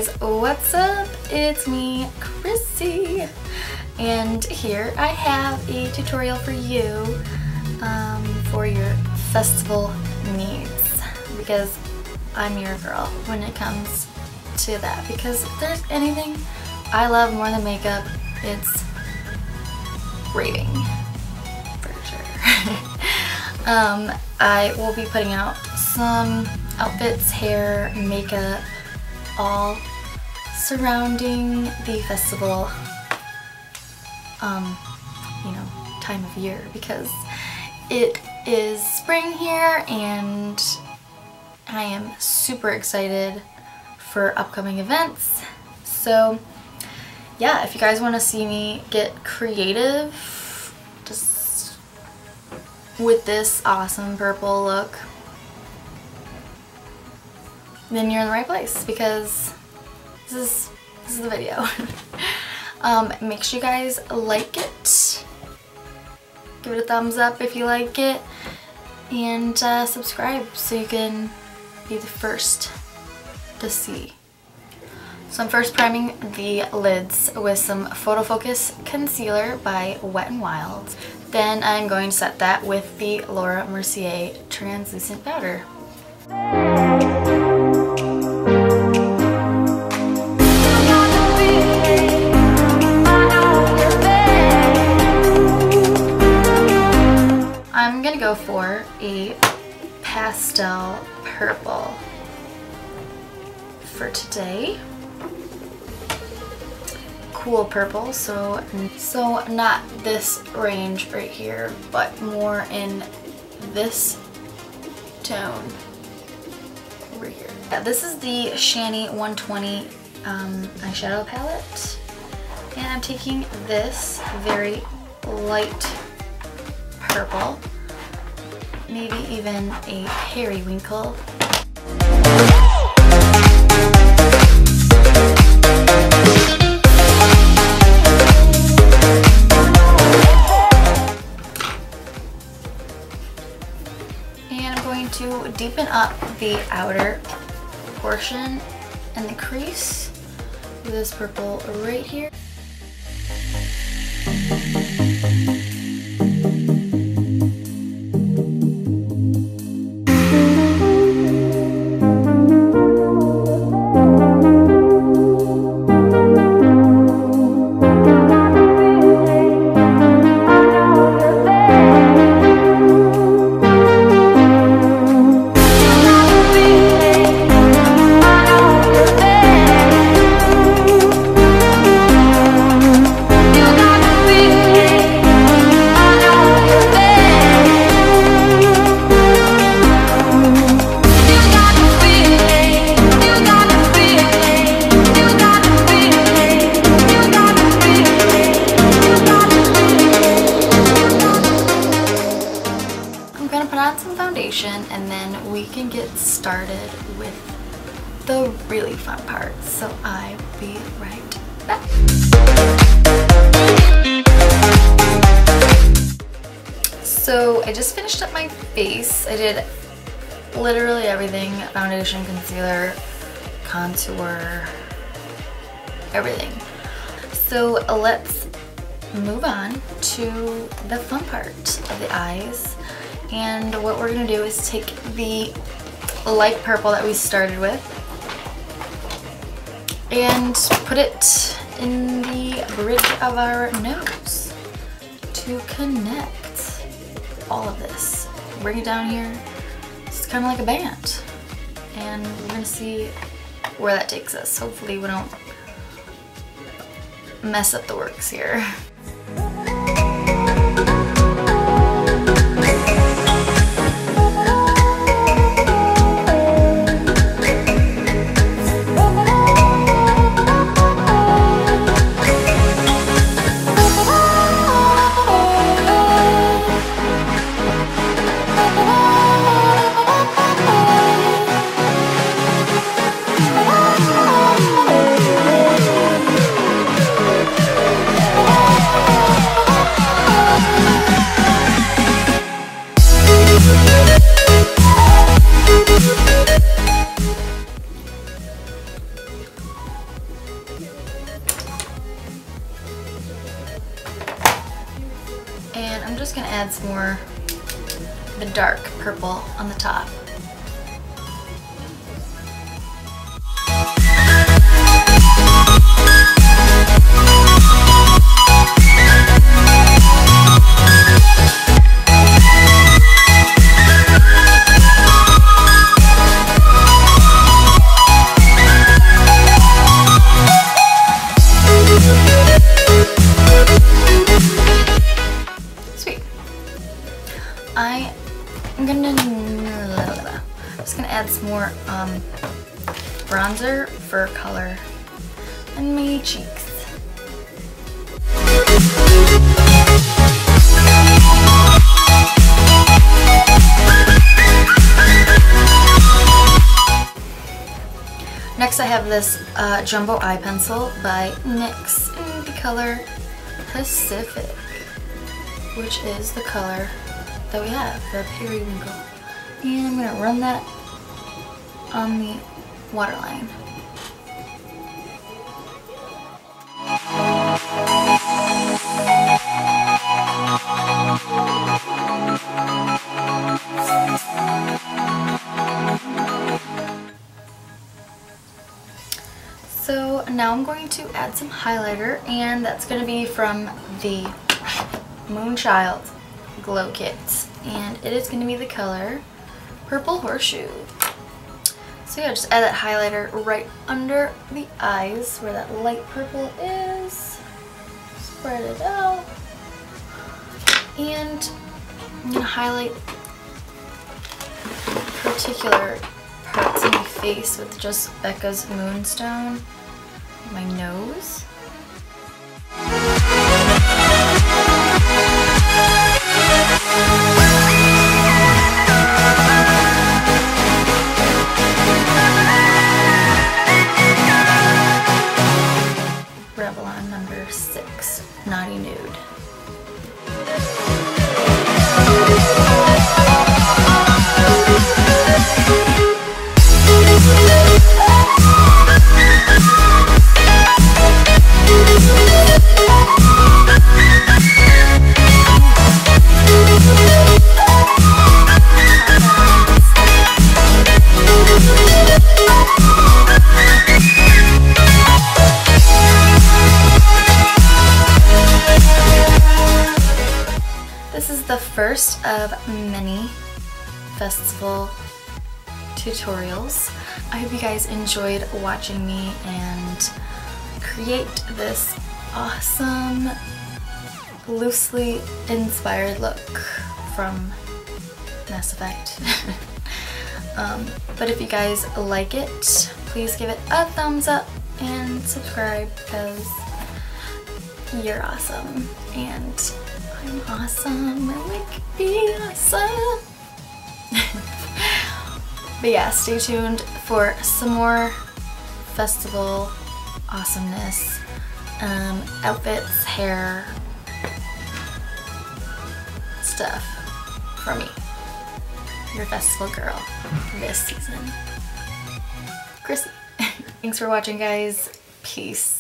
guys, what's up? It's me, Chrissy, and here I have a tutorial for you for your festival needs, because I'm your girl when it comes to that. Because if there's anything I love more than makeup, it's raving, for sure. I will be putting out some outfits, hair, makeup, all surrounding the festival, you know, time of year, because it is spring here and I am super excited for upcoming events. So yeah, if you guys want to see me get creative just with this awesome purple look, then you're in the right place, because this is the video. Make sure you guys like it, give it a thumbs up if you like it, and subscribe so you can be the first to see. So I'm first priming the lids with some Photo Focus concealer by Wet n Wild. Then I'm going to set that with the Laura Mercier translucent powder. I'm gonna go for a pastel purple for today. Cool purple, so not this range right here, but more in this tone over here. Yeah, this is the Shani 120 eyeshadow palette, and I'm taking this very light purple, maybe even a periwinkle. And I'm going to deepen up the outer portion and the crease with this purple right here. And then we can get started with the really fun part. So I'll be right back. So I just finished up my face. I did literally everything: foundation, concealer, contour, everything. So let's move on to the fun part of the eyes. And what we're going to do is take the light purple that we started with and put it in the bridge of our nose to connect all of this. Bring it down here. It's kind of like a band. And we're going to see where that takes us. Hopefully we don't mess up the works here. And I'm just gonna add some more the dark purple on the top. I'm just gonna add some more bronzer for color in my cheeks. Next I have this jumbo eye pencil by NYX in the color Pacific, which is the color that we have, the periwinkle. And I'm going to run that on the waterline. So now I'm going to add some highlighter, and that's going to be from the Moonchild Glow Kit, and it is going to be the color Purple Horseshoe. So yeah, just add that highlighter right under the eyes where that light purple is. Spread it out. And I'm going to highlight particular parts of my face with just Becca's Moonstone. My nose. Revlon number 6, Naughty Nude. This is the first of many festival tutorials. I hope you guys enjoyed watching me and create this awesome, loosely inspired look from Mass Effect. But if you guys like it, please give it a thumbs up and subscribe because you're awesome and I'm awesome and we can be awesome. But yeah, stay tuned for some more festival awesomeness, outfits, hair, stuff from me, your festival girl this season, Chrissy. Thanks for watching, guys. Peace.